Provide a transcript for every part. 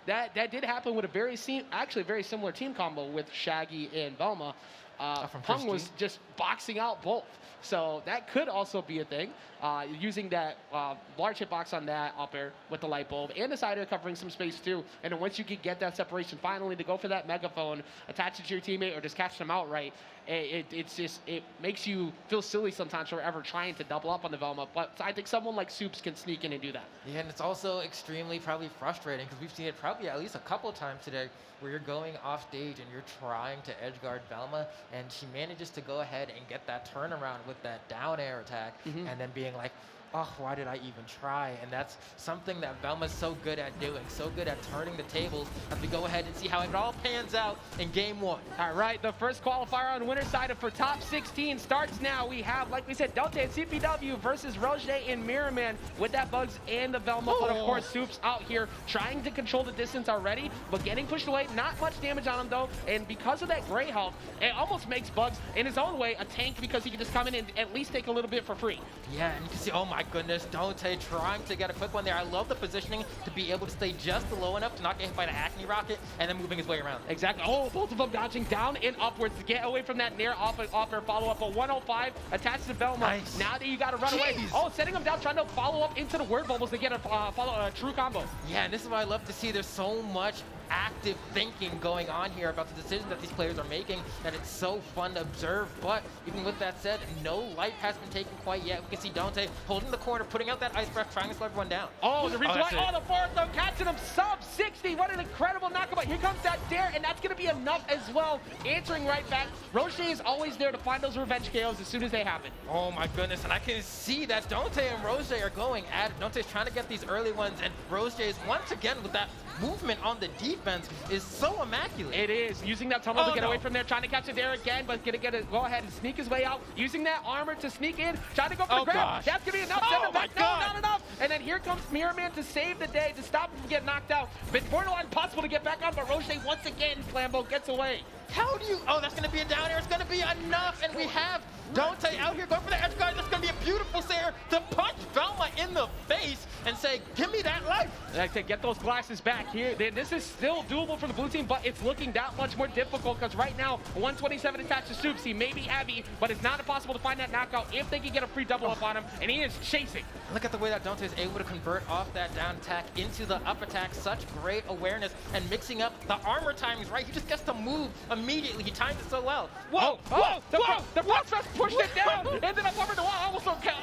that did happen with a actually very similar team combo with Shaggy and Velma. Pung was just boxing out both. So that could also be a thing, using that large hitbox on that up air with the light bulb and the side air covering some space too. And then once you can get that separation finally to go for that megaphone, attach it to your teammate or just catch them outright, it makes you feel silly sometimes for ever trying to double up on the Velma. But I think someone like Soups can sneak in and do that. Yeah, and it's also extremely probably frustrating because we've seen it probably at least a couple times today where you're going off stage and you're trying to edgeguard Velma, and she manages to go ahead and get that turnaround with that down air attack, and then being like, oh, why did I even try? And that's something that Velma's so good at doing, so good at turning the tables, as we go ahead and see how it all pans out in game 1. All right, the first qualifier on winner's side for top 16 starts now. We have, like we said, Donte CPW versus RoseJ and Mirrorman with that Bugs and the Velma. But of course, Soups out here trying to control the distance already, but getting pushed away. Not much damage on him though, and because of that gray health, it almost makes Bugs in his own way a tank because he can just come in and at least take a little bit for free. Yeah, and you can see, oh my goodness, Donte trying to get a quick one there. I love the positioning to be able to stay just low enough to not get hit by the Acne Rocket and then moving his way around. Exactly. Oh, both of them dodging down and upwards to get away from that near off air follow-up. A 105 attached to Velma. Nice. Now that you got to run away. Oh, setting him down, trying to follow up into the word bubbles to get a true combo. Yeah, and this is what I love to see. There's so much active thinking going on here about the decisions that these players are making that it's so fun to observe. But even with that said, no life has been taken quite yet. We can see Donte holding the corner, putting out that ice breath, trying to slow everyone down. Oh, the reason why, the fourth though, catching him sub 60. What an incredible knockabout. Here comes that dare, and that's going to be enough as well. Answering right back. RoseJ is always there to find those revenge KOs as soon as they happen. Oh my goodness, and I can see that Donte and RoseJ are going at it. Donte's trying to get these early ones, and RoseJ is once again with that movement on the defense is so immaculate. It is. Using that tunnel to get away from there, trying to catch it there again, but gonna go ahead and sneak his way out. Using that armor to sneak in, trying to go for the grab. That's gonna be enough. Send him back. No, not enough. And then here comes Mirrorman to save the day, to stop him from getting knocked out. But borderline impossible to get back on, but RoseJ once again, Flambeau gets away. How do you, oh, that's gonna be a down air. It's gonna be enough, and we have Donte out here going for the edge guard. That's gonna be a beautiful snare to punch Velma in the face and say, give me that life. Like to get those glasses back here. This is still doable for the blue team, but it's looking that much more difficult because right now, 127 attached to Soups. He may be heavy, but it's not impossible to find that knockout if they can get a free double up on him, and he is chasing. Look at the way that Donte is able to convert off that down attack into the up attack. Such great awareness and mixing up the armor timings, right? He just gets to move immediately. He times it so well. Whoa, whoa, whoa! The Prospect pushed it down, ended up over the wall,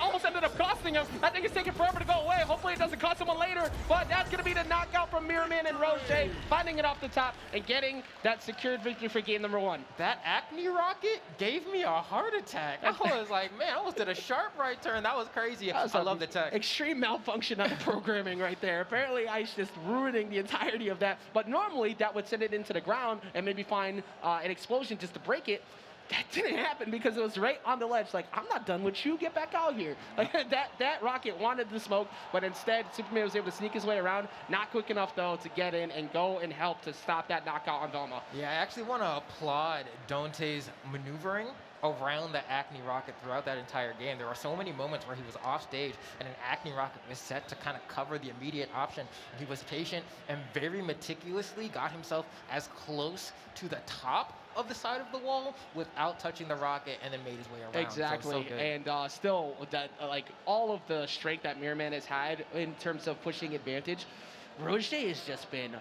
almost ended up costing him. I think it's taking forever to go away. Hopefully it doesn't cost someone later, but that's going to be the knockout from Mirrorman and RoseJ, finding it off the top and getting that secured victory for game number 1. That Acne Rocket gave me a heart attack. I was like, man, I almost did a sharp right turn. That was crazy. I love the tech. Extreme malfunction on the programming right there. Apparently, Ice just ruining the entirety of that, but normally that would send it into the ground and maybe find an explosion just to break it. That didn't happen because it was right on the ledge. Like, I'm not done with you. Get back out here. Like that rocket wanted the smoke, but instead Superman was able to sneak his way around. Not quick enough though to get in and go and help to stop that knockout on Velma. Yeah, I actually want to applaud Donte's maneuvering around the Acne Rocket throughout that entire game. There were so many moments where he was off stage and an Acne Rocket was set to kind of cover the immediate option. He was patient and very meticulously got himself as close to the top of the side of the wall without touching the rocket, and then made his way around. Exactly, so and still that like all of the strength that Mirrorman has had in terms of pushing advantage, RoseJ has just been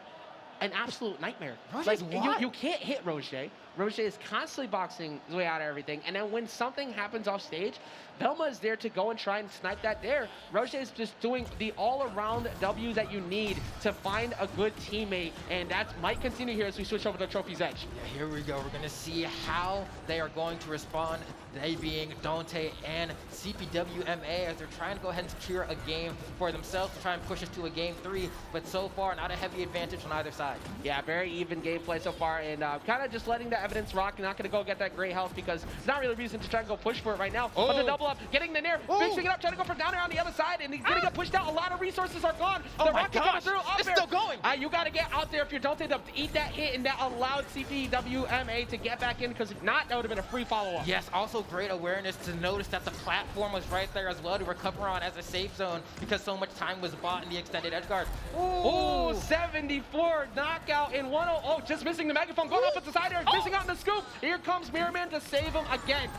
an absolute nightmare. Like you can't hit RoseJ. RoseJ is constantly boxing his way out of everything, and then when something happens off stage, Velma is there to go and try and snipe that there. RoseJ is just doing the all-around W that you need to find a good teammate, and that might continue here as we switch over to Trophy's Edge. Yeah, here we go. We're going to see how they are going to respond, they being Donte and CPWMA, as they're trying to go ahead and secure a game for themselves to try and push us to a game 3, but so far, not a heavy advantage on either side. Yeah, very even gameplay so far, and kind of just letting the evidence rock. Not going to go get that gray health because it's not really a reason to try and go push for it right now. But the double level up, getting the nair, fixing it up, trying to go for down air on the other side, and he's gonna get pushed out. A lot of resources are gone. Oh the my rocket gosh, coming through. Up it's air. still going. You gotta get out there if you're Donte to eat that hit, and that allowed CPWMA to get back in, because if not, that would have been a free follow-up. Yes, also great awareness to notice that the platform was right there as well to recover on as a safe zone, because so much time was bought in the extended edge guard. Ooh, 74 knockout in 1-0. Oh, just missing the megaphone, going up at the side air, missing out in the scoop. Here comes Mirrorman to save him again.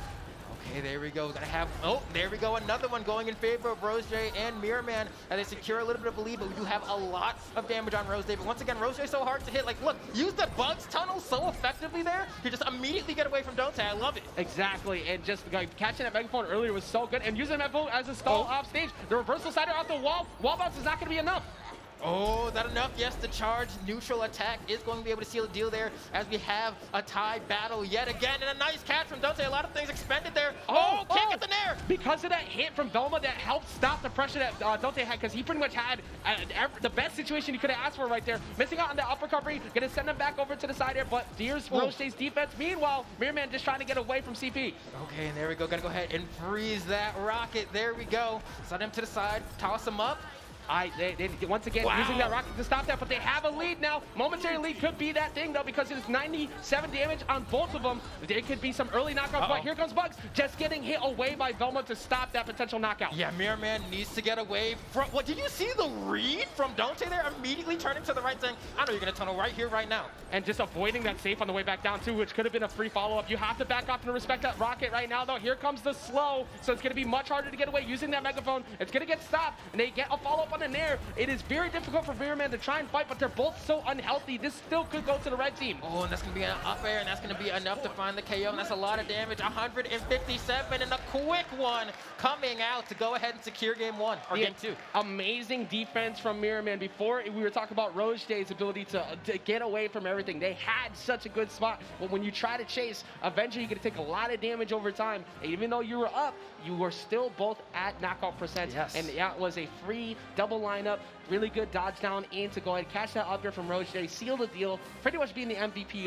Okay, there we go. Gonna have, there we go. Another one going in favor of RoseJ and Mirrorman, and they secure a little bit of a lead, but we do have a lot of damage on RoseJ. But once again, RoseJ so hard to hit. Like, look, use the bugs tunnel so effectively there. You just immediately get away from Donte. I love it. Exactly, and just like catching that megaphone earlier was so good, and using that megaphone as a stall off stage. The reversal sider off the wall. Wall bounce is not going to be enough. Oh, is that enough? Yes, the charge neutral attack is going to be able to seal the deal there as we have a tie battle yet again. And a nice catch from Donte. A lot of things expended there. Can't get the nair. Because of that hit from Velma, that helped stop the pressure that Donte had, because he pretty much had the best situation he could have asked for right there. Missing out on the up recovery, going to send him back over to the side there, but here's RoseJ's defense. Meanwhile, Mirrorman just trying to get away from CP. Okay, and there we go. Going to go ahead and freeze that rocket. There we go. Send him to the side. Toss him up. They once again using that rocket to stop that, but they have a lead now. Momentary lead could be that thing though, because it's 97 damage on both of them. There could be some early knockouts, but here comes Bugs, just getting hit away by Velma to stop that potential knockout. Yeah, Mirrorman needs to get away from, what, did you see the read from Donte there? Immediately turning to the right saying, I know you're gonna tunnel right here, right now. And just avoiding that safe on the way back down too, which could have been a free follow-up. You have to back off and respect that rocket right now though. Here comes the slow, so it's gonna be much harder to get away using that megaphone. It's gonna get stopped, and they get a follow-up on the nair. It is very difficult for Mirrorman to try and fight, but they're both so unhealthy. This still could go to the red team. Oh, and that's going to be an up air, and that's going to be enough to find the KO, and that's a lot of damage. 157, and a quick one coming out to go ahead and secure game one, or game two. Amazing defense from Mirrorman. Before, we were talking about RoseJ's ability to get away from everything. They had such a good spot, but when you try to chase, eventually you're going to take a lot of damage over time. And even though you were up, you were still both at knockout percent. Yes. And that was a free double lineup. Really good dodge down in to go ahead and catch that up there from RoseJ, seal the deal, pretty much being the MVP